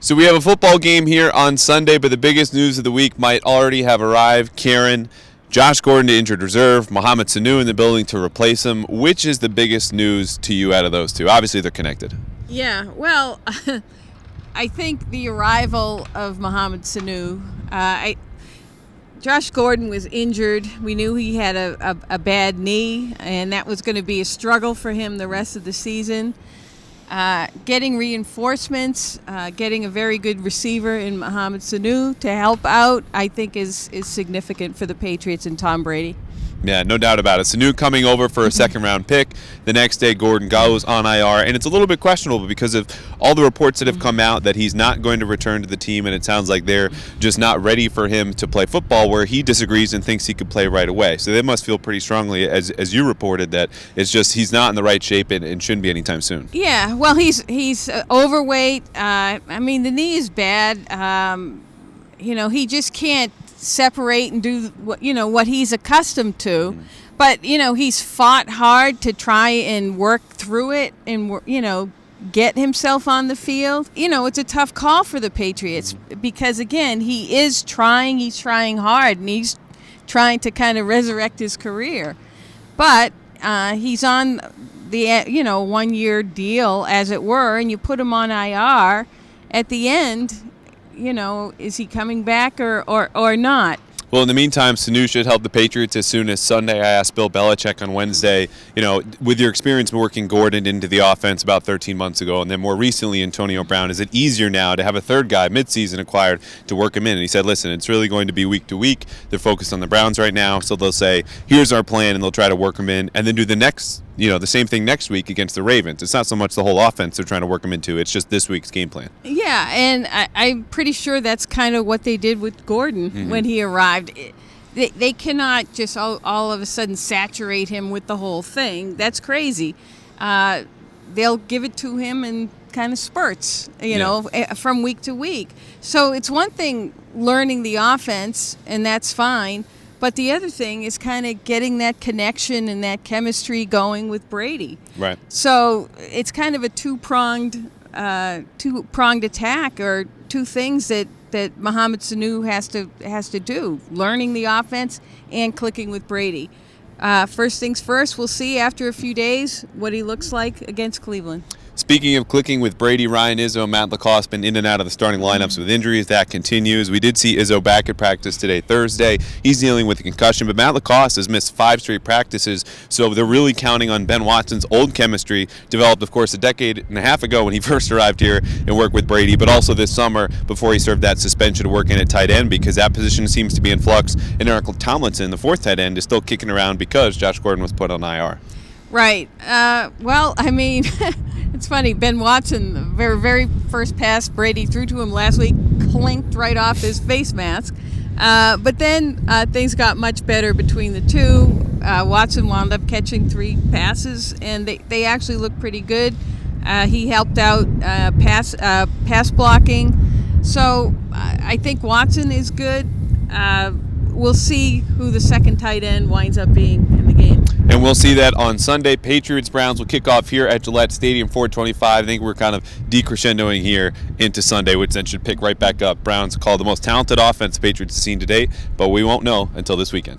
So we have a football game here on Sunday, but the biggest news of the week might already have arrived. Karen, Josh Gordon to injured reserve, Mohamed Sanu in the building to replace him. Which is the biggest news to you out of those two? Obviously, they're connected. Yeah, well, I think the arrival of Mohamed Sanu, Josh Gordon was injured. We knew he had a bad knee, and that was going to be a struggle for him the rest of the season. Getting reinforcements, getting a very good receiver in Mohamed Sanu to help out, I think is significant for the Patriots and Tom Brady. Yeah, no doubt about it. Sanu coming over for a second-round pick. The next day, Gordon goes on IR, and it's a little bit questionable because of all the reports that have come out that he's not going to return to the team, and it sounds like they're just not ready for him to play football, where he disagrees and thinks he could play right away. So they must feel pretty strongly, as you reported, that it's just he's not in the right shape and shouldn't be anytime soon. Yeah, well, he's overweight. I mean, the knee is bad. He just can't separate and do what he's accustomed to. But he's fought hard to try and work through it and get himself on the field. It's a tough call for the Patriots because again, he's trying hard, and he's trying to kind of resurrect his career. But he's on the 1-year deal, as it were, and you put him on IR at the end. Is he coming back or not? Well, in the meantime, Sanu should help the Patriots as soon as Sunday. I asked Bill Belichick on Wednesday, with your experience working Gordon into the offense about 13 months ago, and then more recently Antonio Brown, is it easier now to have a third guy midseason acquired to work him in? And he said, listen, it's really going to be week to week. They're focused on the Browns right now, so they'll say, here's our plan, and they'll try to work him in, and then do the same thing next week against the Ravens. It's not so much the whole offense they're trying to work him into. It's just this week's game plan. Yeah, and I'm pretty sure that's kind of what they did with Gordon when he arrived. They cannot just all of a sudden saturate him with the whole thing. That's crazy. They'll give it to him in kind of spurts, from week to week. So it's one thing learning the offense, and that's fine. But the other thing is kind of getting that connection and that chemistry going with Brady. Right. So it's kind of a two-pronged attack, or two things that Mohamed Sanu has to do: learning the offense and clicking with Brady. First things first, we'll see after a few days what he looks like against Cleveland. Speaking of clicking with Brady, Ryan Izzo and Matt LaCosse been in and out of the starting lineups with injuries. That continues. We did see Izzo back at practice today, Thursday. He's dealing with a concussion, but Matt LaCosse has missed 5 straight practices, so they're really counting on Ben Watson's old chemistry, developed, of course, a decade and a half ago when he first arrived here and worked with Brady, but also this summer before he served that suspension to work in at tight end, because that position seems to be in flux, and Eric Tomlinson, the 4th tight end, is still kicking around because Josh Gordon was put on IR. Right. Well, I mean, it's funny. Ben Watson, the very, very first pass Brady threw to him last week, clinked right off his face mask. But then things got much better between the two. Watson wound up catching 3 passes, and they actually looked pretty good. He helped out pass blocking. So I think Watson is good. We'll see who the second tight end winds up being in the game. And we'll see that on Sunday. Patriots-Browns will kick off here at Gillette Stadium, 4:25. I think we're kind of decrescendoing here into Sunday, which then should pick right back up. Browns call the most talented offense the Patriots have seen to date, but we won't know until this weekend.